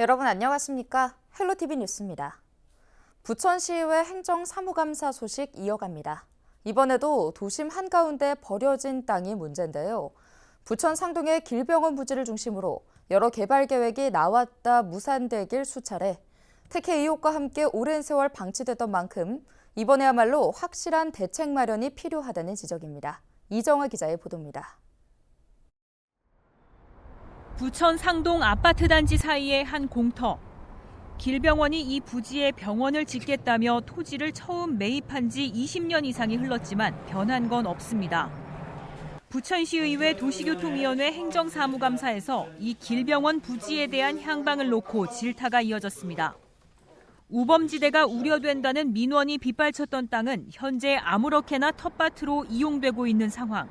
여러분 안녕하십니까? 헬로티비 뉴스입니다. 부천시의회 행정사무감사 소식 이어갑니다. 이번에도 도심 한가운데 버려진 땅이 문제인데요. 부천 상동의 길병원 부지를 중심으로 여러 개발 계획이 나왔다 무산되길 수차례. 특히 의혹과 함께 오랜 세월 방치됐던 만큼 이번에야말로 확실한 대책 마련이 필요하다는 지적입니다. 이정아 기자의 보도입니다. 부천 상동 아파트 단지 사이의 한 공터. 길병원이 이 부지에 병원을 짓겠다며 토지를 처음 매입한 지 20년 이상이 흘렀지만 변한 건 없습니다. 부천시의회 도시교통위원회 행정사무감사에서 이 길병원 부지에 대한 향방을 놓고 질타가 이어졌습니다. 우범지대가 우려된다는 민원이 빗발쳤던 땅은 현재 아무렇게나 텃밭으로 이용되고 있는 상황.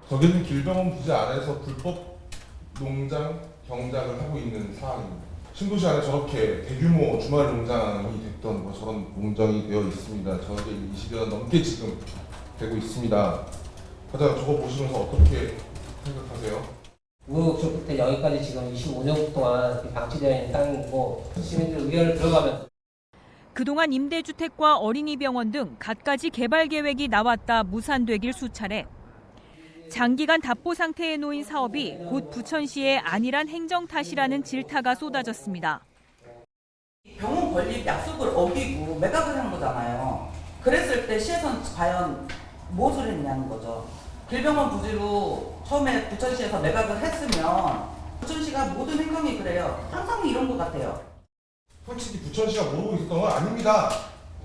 저기는 길병원 부지 안에서 불법 농장 경작을 하고 있는 상황입니다. 신도시 안에 저렇게 대규모 주말 농장이 됐던 저런 농장이 되어 있습니다. 저게 20여 년 넘게 지금 되고 있습니다. 과장 저거 보시면서 어떻게 생각하세요? 우여곡절 끝에 여기까지 지금 25년 동안 방치되어 있는 땅이고 시민들 의견을 들어가면서 그동안 임대주택과 어린이병원 등 갖가지 개발 계획이 나왔다 무산되길 수차례. 장기간 답보 상태에 놓인 사업이 곧 부천시의 안일한 행정 탓이라는 질타가 쏟아졌습니다. 병원 건립 약속을 어기고 매각을 한 거잖아요. 그랬을 때 시에서는 과연 무엇을 했냐는 거죠. 길병원 부지로 처음에 부천시에서 매각을 했으면 부천시가 모든 행정이 그래요. 항상 이런 것 같아요. 솔직히 부천시가 모르고 있었던 건 아닙니다.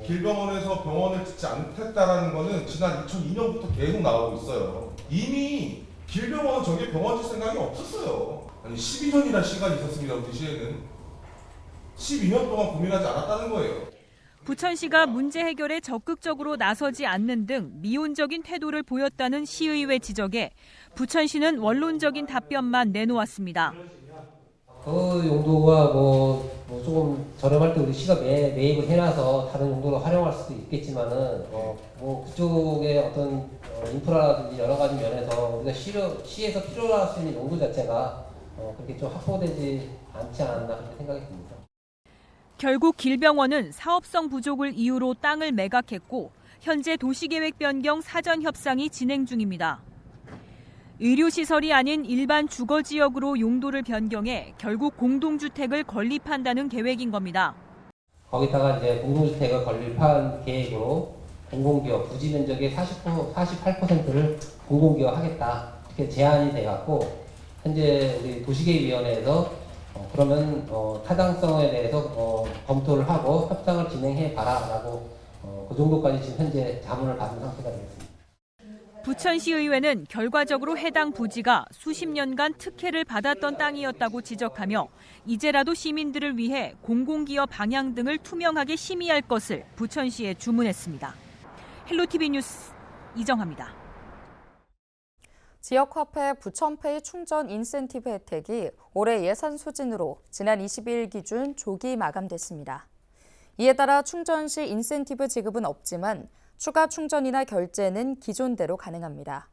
길병원에서 병원을 짓지 않겠다라는 거는 지난 2002년부터 계속 나오고 있어요. 이미 길병원은 저게 병원 짓 생각이 없었어요. 아니 12년이나 시간이 있었습니다. 우리 시에는 12년 동안 고민하지 않았다는 거예요. 부천시가 문제 해결에 적극적으로 나서지 않는 등 미온적인 태도를 보였다는 시의회 지적에 부천시는 원론적인 답변만 내놓았습니다. 그 용도가 조금 저렴할 때 우리 시가 매입을 해놔서 다른 용도로 활용할 수도 있겠지만은 그쪽의 어떤 인프라라든지 여러 가지 면에서 우리가 시에서 필요로 할 수 있는 용도 자체가 그렇게 좀 확보되지 않지 않았나 그렇게 생각이 듭니다. 결국 길병원은 사업성 부족을 이유로 땅을 매각했고 현재 도시계획 변경 사전 협상이 진행 중입니다. 의료시설이 아닌 일반 주거지역으로 용도를 변경해 결국 공동주택을 건립한다는 계획인 겁니다. 거기다가 이제 공동주택을 건립한 계획으로 공공기업 부지 면적의 48%를 공공기업 하겠다 이렇게 제안이 돼갖고 현재 우리 도시계획위원회에서 그러면 타당성에 대해서 검토를 하고 협상을 진행해 봐라라고 그 정도까지 지금 현재 자문을 받은 상태가 되겠습니다. 부천시의회는 결과적으로 해당 부지가 수십 년간 특혜를 받았던 땅이었다고 지적하며 이제라도 시민들을 위해 공공기업 방향 등을 투명하게 심의할 것을 부천시에 주문했습니다. 헬로티비 뉴스 이정아입니다. 지역화폐 부천페이 충전 인센티브 혜택이 올해 예산 소진으로 지난 22일 기준 조기 마감됐습니다. 이에 따라 충전 시 인센티브 지급은 없지만 추가 충전이나 결제는 기존대로 가능합니다.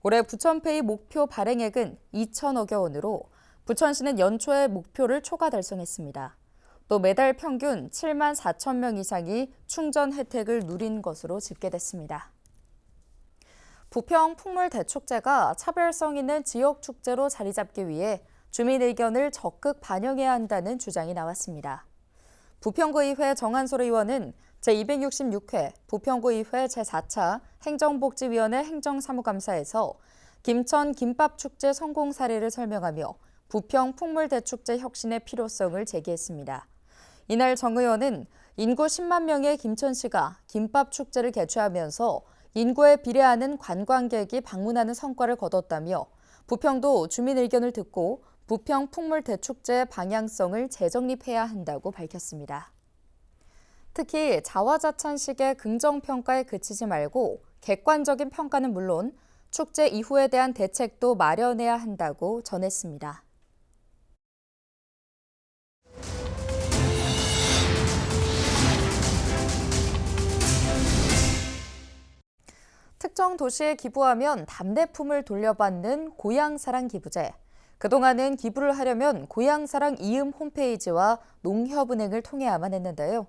올해 부천페이 목표 발행액은 2천억여 원으로 부천시는 연초에 목표를 초과 달성했습니다. 또 매달 평균 7만 4천 명 이상이 충전 혜택을 누린 것으로 집계됐습니다. 부평 풍물대축제가 차별성 있는 지역축제로 자리 잡기 위해 주민 의견을 적극 반영해야 한다는 주장이 나왔습니다. 부평구의회 정한솔 의원은 제266회 부평구의회 제4차 행정복지위원회 행정사무감사에서 김천 김밥축제 성공 사례를 설명하며 부평 풍물대축제 혁신의 필요성을 제기했습니다. 이날 정 의원은 인구 10만 명의 김천시가 김밥축제를 개최하면서 인구에 비례하는 관광객이 방문하는 성과를 거뒀다며 부평도 주민 의견을 듣고 부평 풍물대축제 방향성을 재정립해야 한다고 밝혔습니다. 특히 자화자찬식의 긍정평가에 그치지 말고 객관적인 평가는 물론 축제 이후에 대한 대책도 마련해야 한다고 전했습니다. 특정 도시에 기부하면 답례품을 돌려받는 고향사랑 기부제. 그동안은 기부를 하려면 고향사랑 이음 홈페이지와 농협은행을 통해야만 했는데요.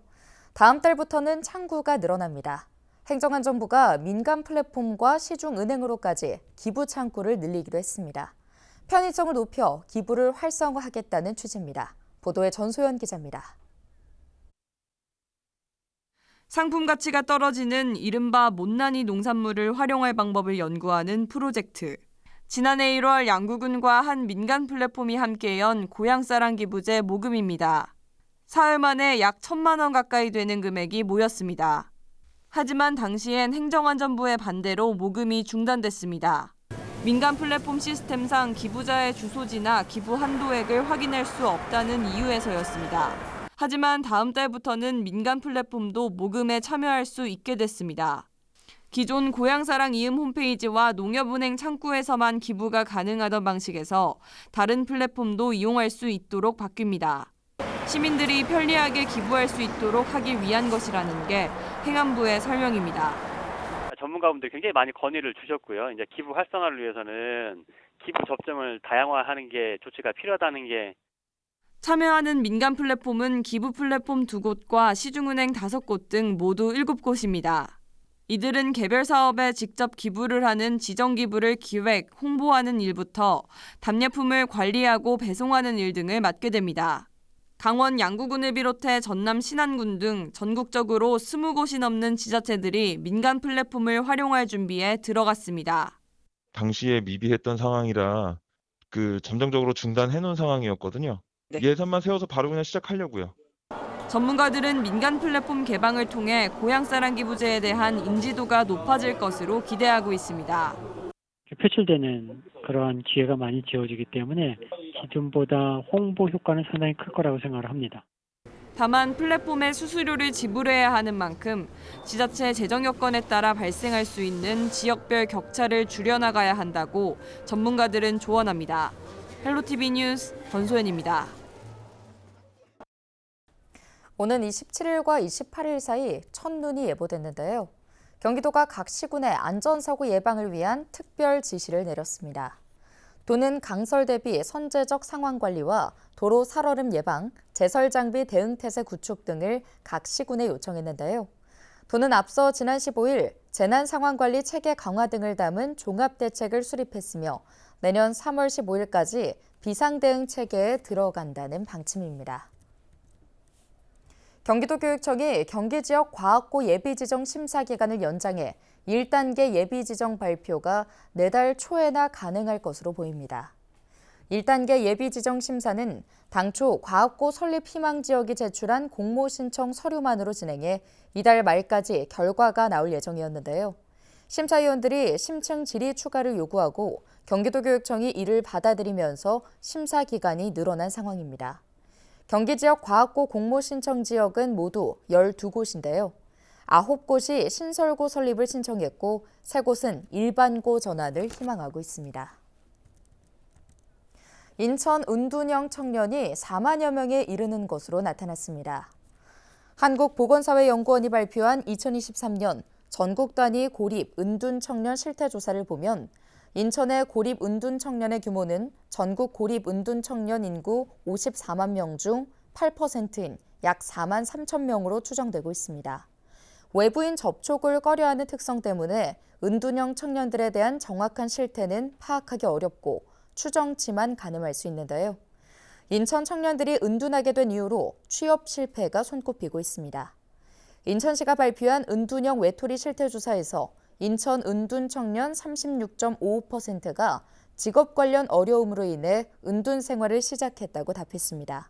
다음 달부터는 창구가 늘어납니다. 행정안전부가 민간 플랫폼과 시중은행으로까지 기부 창구를 늘리기로 했습니다. 편의성을 높여 기부를 활성화하겠다는 취지입니다. 보도에 전소연 기자입니다. 상품 가치가 떨어지는 이른바 못난이 농산물을 활용할 방법을 연구하는 프로젝트. 지난해 1월 양구군과 한 민간 플랫폼이 함께 연 고향사랑 기부제 모금입니다. 사흘 만에 약 1,000만 원 가까이 되는 금액이 모였습니다. 하지만 당시엔 행정안전부의 반대로 모금이 중단됐습니다. 민간 플랫폼 시스템상 기부자의 주소지나 기부 한도액을 확인할 수 없다는 이유에서였습니다. 하지만 다음 달부터는 민간 플랫폼도 모금에 참여할 수 있게 됐습니다. 기존 고향사랑 이음 홈페이지와 농협은행 창구에서만 기부가 가능하던 방식에서 다른 플랫폼도 이용할 수 있도록 바뀝니다. 시민들이 편리하게 기부할 수 있도록 하기 위한 것이라는 게 행안부의 설명입니다. 전문가분들이 굉장히 많이 건의를 주셨고요. 이제 기부 활성화를 위해서는 기부 접점을 다양화하는 게 조치가 필요하다는 게 참여하는 민간 플랫폼은 기부 플랫폼 2곳과 시중은행 5곳 등 모두 7곳입니다. 이들은 개별 사업에 직접 기부를 하는 지정 기부를 기획, 홍보하는 일부터 답례품을 관리하고 배송하는 일 등을 맡게 됩니다. 강원 양구군을 비롯해 전남 신안군 등 전국적으로 20곳이 넘는 지자체들이 민간 플랫폼을 활용할 준비에 들어갔습니다. 당시에 미비했던 상황이라 잠정적으로 중단해 놓은 상황이었거든요. 네. 예산만 세워서 바로 그냥 시작하려고요. 전문가들은 민간 플랫폼 개방을 통해 고향사랑 기부제에 대한 인지도가 높아질 것으로 기대하고 있습니다. 표출되는 그러한 기회가 많이 지어지기 때문에 기존보다 홍보 효과는 상당히 클 거라고 생각을 합니다. 다만 플랫폼에 수수료를 지불해야 하는 만큼 지자체 재정 여건에 따라 발생할 수 있는 지역별 격차를 줄여나가야 한다고 전문가들은 조언합니다. 헬로티비 뉴스 권소연입니다. 오는 27일과 28일 사이 첫눈이 예보됐는데요. 경기도가 각 시군의 안전사고 예방을 위한 특별 지시를 내렸습니다. 도는 강설 대비 선제적 상황 관리와 도로 살얼음 예방, 제설 장비 대응 태세 구축 등을 각 시군에 요청했는데요. 도는 앞서 지난 15일 재난 상황 관리 체계 강화 등을 담은 종합 대책을 수립했으며 내년 3월 15일까지 비상 대응 체계에 들어간다는 방침입니다. 경기도교육청이 경기 지역 과학고 예비 지정 심사 기간을 연장해 1단계 예비 지정 발표가 내달 초에나 가능할 것으로 보입니다. 1단계 예비 지정 심사는 당초 과학고 설립 희망 지역이 제출한 공모 신청 서류만으로 진행해 이달 말까지 결과가 나올 예정이었는데요. 심사위원들이 심층 질의 추가를 요구하고 경기도교육청이 이를 받아들이면서 심사 기간이 늘어난 상황입니다. 경기 지역 과학고 공모 신청 지역은 모두 12곳인데요. 9곳이 신설고 설립을 신청했고 3곳은 일반고 전환을 희망하고 있습니다. 인천 은둔형 청년이 4만여 명에 이르는 것으로 나타났습니다. 한국보건사회연구원이 발표한 2023년 전국 단위 고립 은둔 청년 실태 조사를 보면 인천의 고립 은둔 청년의 규모는 전국 고립 은둔 청년 인구 54만 명 중 8%인 약 4만 3천 명으로 추정되고 있습니다. 외부인 접촉을 꺼려하는 특성 때문에 은둔형 청년들에 대한 정확한 실태는 파악하기 어렵고 추정치만 가늠할 수 있는데요. 인천 청년들이 은둔하게 된 이유로 취업 실패가 손꼽히고 있습니다. 인천시가 발표한 은둔형 외톨이 실태조사에서 인천 은둔 청년 36.55%가 직업 관련 어려움으로 인해 은둔 생활을 시작했다고 답했습니다.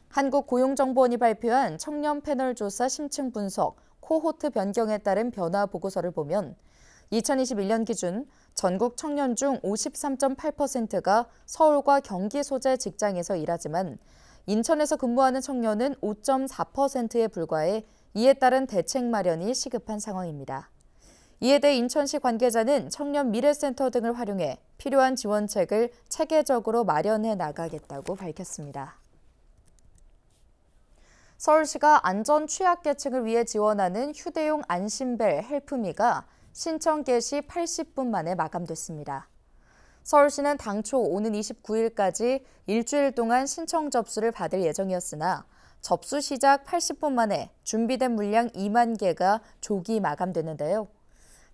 한국고용정보원이 발표한 청년 패널 조사 심층 분석 코호트 변경에 따른 변화 보고서를 보면 2021년 기준 전국 청년 중 53.8%가 서울과 경기 소재 직장에서 일하지만 인천에서 근무하는 청년은 5.4%에 불과해 이에 따른 대책 마련이 시급한 상황입니다. 이에 대해 인천시 관계자는 청년 미래센터 등을 활용해 필요한 지원책을 체계적으로 마련해 나가겠다고 밝혔습니다. 서울시가 안전 취약계층을 위해 지원하는 휴대용 안심벨 헬프미가 신청 개시 80분 만에 마감됐습니다. 서울시는 당초 오는 29일까지 일주일 동안 신청 접수를 받을 예정이었으나 접수 시작 80분 만에 준비된 물량 2만 개가 조기 마감됐는데요.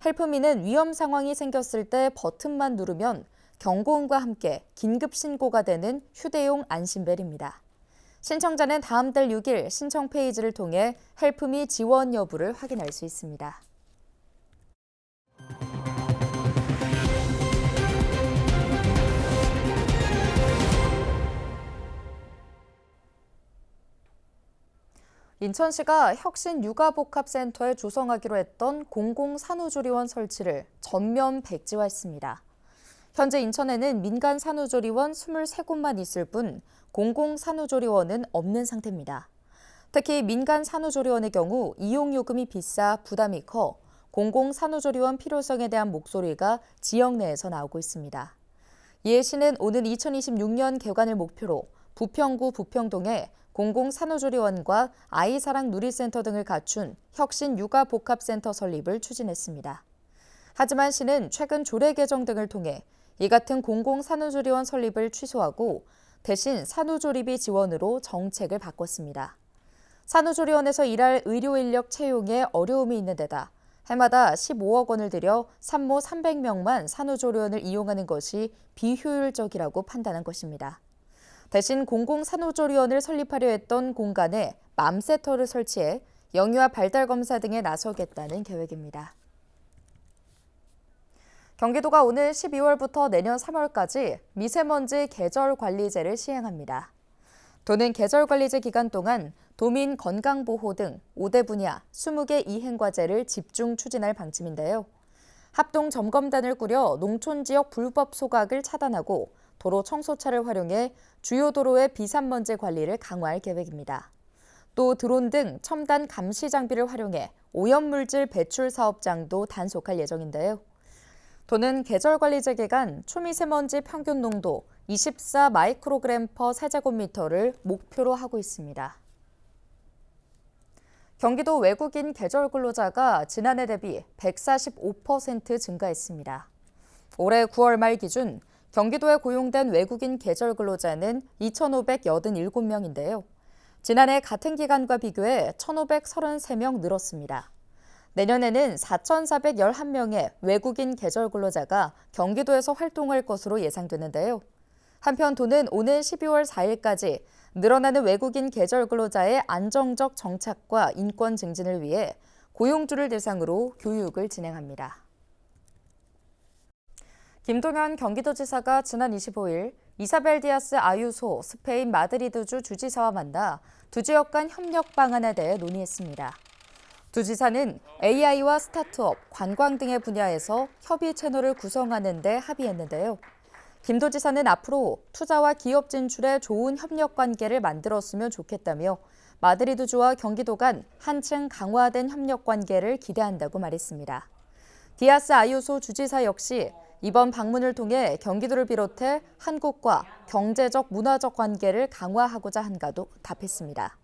헬프미는 위험 상황이 생겼을 때 버튼만 누르면 경고음과 함께 긴급 신고가 되는 휴대용 안심벨입니다. 신청자는 다음 달 6일 신청 페이지를 통해 헬프미 지원 여부를 확인할 수 있습니다. 인천시가 혁신 육아복합센터에 조성하기로 했던 공공산후조리원 설치를 전면 백지화했습니다. 현재 인천에는 민간 산후조리원 23곳만 있을 뿐 공공산후조리원은 없는 상태입니다. 특히 민간 산후조리원의 경우 이용요금이 비싸 부담이 커 공공산후조리원 필요성에 대한 목소리가 지역 내에서 나오고 있습니다. 이에 시는 오는 2026년 개관을 목표로 부평구 부평동에 공공산후조리원과 아이사랑 누리센터 등을 갖춘 혁신 육아복합센터 설립을 추진했습니다. 하지만 시는 최근 조례 개정 등을 통해 이 같은 공공산후조리원 설립을 취소하고 대신 산후조리비 지원으로 정책을 바꿨습니다. 산후조리원에서 일할 의료 인력 채용에 어려움이 있는 데다 해마다 15억 원을 들여 산모 300명만 산후조리원을 이용하는 것이 비효율적이라고 판단한 것입니다. 대신 공공산후조리원을 설립하려 했던 공간에 맘센터를 설치해 영유아 발달 검사 등에 나서겠다는 계획입니다. 경기도가 오늘 12월부터 내년 3월까지 미세먼지 계절관리제를 시행합니다. 도는 계절관리제 기간 동안 도민 건강보호 등 5대 분야 20개 이행과제를 집중 추진할 방침인데요. 합동점검단을 꾸려 농촌지역 불법 소각을 차단하고 도로 청소차를 활용해 주요 도로의 비산먼지 관리를 강화할 계획입니다. 또 드론 등 첨단 감시 장비를 활용해 오염물질 배출 사업장도 단속할 예정인데요. 도는 계절관리제 기간 초미세먼지 평균 농도 24 마이크로그램 퍼 세제곱미터를 목표로 하고 있습니다. 경기도 외국인 계절 근로자가 지난해 대비 145% 증가했습니다. 올해 9월 말 기준 경기도에 고용된 외국인 계절 근로자는 2,587명인데요. 지난해 같은 기간과 비교해 1,533명 늘었습니다. 내년에는 4,411명의 외국인 계절 근로자가 경기도에서 활동할 것으로 예상되는데요. 한편 도는 오는 12월 4일까지 늘어나는 외국인 계절 근로자의 안정적 정착과 인권 증진을 위해 고용주를 대상으로 교육을 진행합니다. 김동연 경기도지사가 지난 25일 이사벨 디아스 아유소 스페인 마드리드주 주지사와 만나 두 지역 간 협력 방안에 대해 논의했습니다. 두 지사는 AI와 스타트업, 관광 등의 분야에서 협의 채널을 구성하는 데 합의했는데요. 김 도지사는 앞으로 투자와 기업 진출에 좋은 협력 관계를 만들었으면 좋겠다며 마드리드주와 경기도 간 한층 강화된 협력 관계를 기대한다고 말했습니다. 디아스 아유소 주지사 역시 이번 방문을 통해 경기도를 비롯해 한국과 경제적, 문화적 관계를 강화하고자 한가도 답했습니다.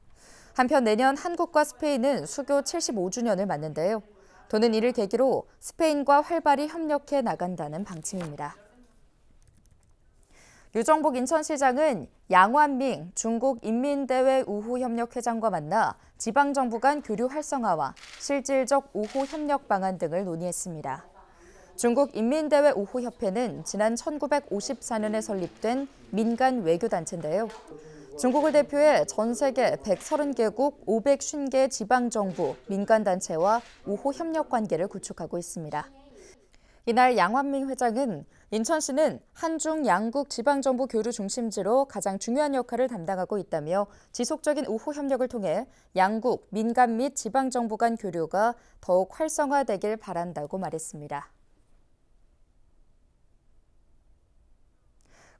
한편 내년 한국과 스페인은 수교 75주년을 맞는데요. 도는 이를 계기로 스페인과 활발히 협력해 나간다는 방침입니다. 유정복 인천시장은 양완밍 중국 인민대회 우호협력회장과 만나 지방정부 간 교류 활성화와 실질적 우호 협력 방안 등을 논의했습니다. 중국 인민대회 우호협회는 지난 1954년에 설립된 민간 외교단체인데요. 중국을 대표해 전 세계 130개국 550개 지방정부, 민간단체와 우호협력 관계를 구축하고 있습니다. 이날 양완밍 회장은 인천시는 한중 양국 지방정부 교류 중심지로 가장 중요한 역할을 담당하고 있다며 지속적인 우호협력을 통해 양국, 민간 및 지방정부 간 교류가 더욱 활성화되길 바란다고 말했습니다.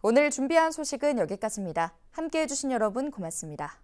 오늘 준비한 소식은 여기까지입니다. 함께해 주신 여러분 고맙습니다.